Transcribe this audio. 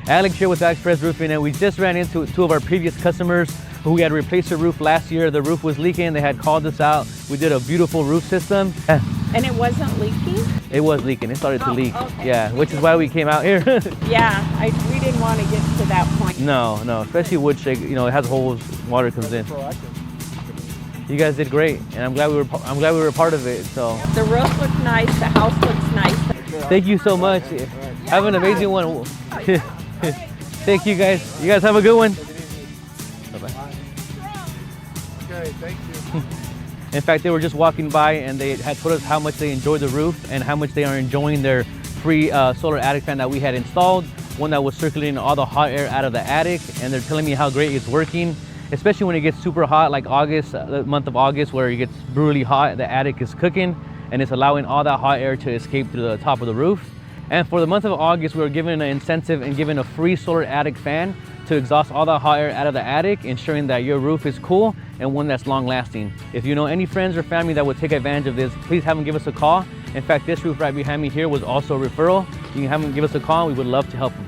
Alex here with Perez Roofing, and we just ran into two of our previous customers who had replaced their roof last year. The roof was leaking. They had called us out. We did a beautiful roof system. And it wasn't leaking? It was leaking. It started to leak. Okay. Yeah, which is why we came out here. Yeah, we didn't want to get to that point. No, especially wood shake. You know, it has holes. Water comes in. You guys did great, and I'm glad we were a part of it. So the roof looks nice. The house looks nice. thank you so much. Have an amazing one. Thank you guys. You guys have a good one. Bye-bye. Okay, thank you. In fact, they were just walking by and they had told us how much they enjoyed the roof and how much they are enjoying their free solar attic fan that we had installed, one that was circulating all the hot air out of the attic, and they're telling me how great it's working, especially when it gets super hot like August, the month of August, where it gets brutally hot. The attic is cooking and it's allowing all that hot air to escape through the top of the roof. And for the month of August, we were given an incentive and given a free solar attic fan to exhaust all the hot air out of the attic, ensuring that your roof is cool and one that's long lasting. If you know any friends or family that would take advantage of this, please have them give us a call. In fact, this roof right behind me here was also a referral. You can have them give us a call. We would love to help them.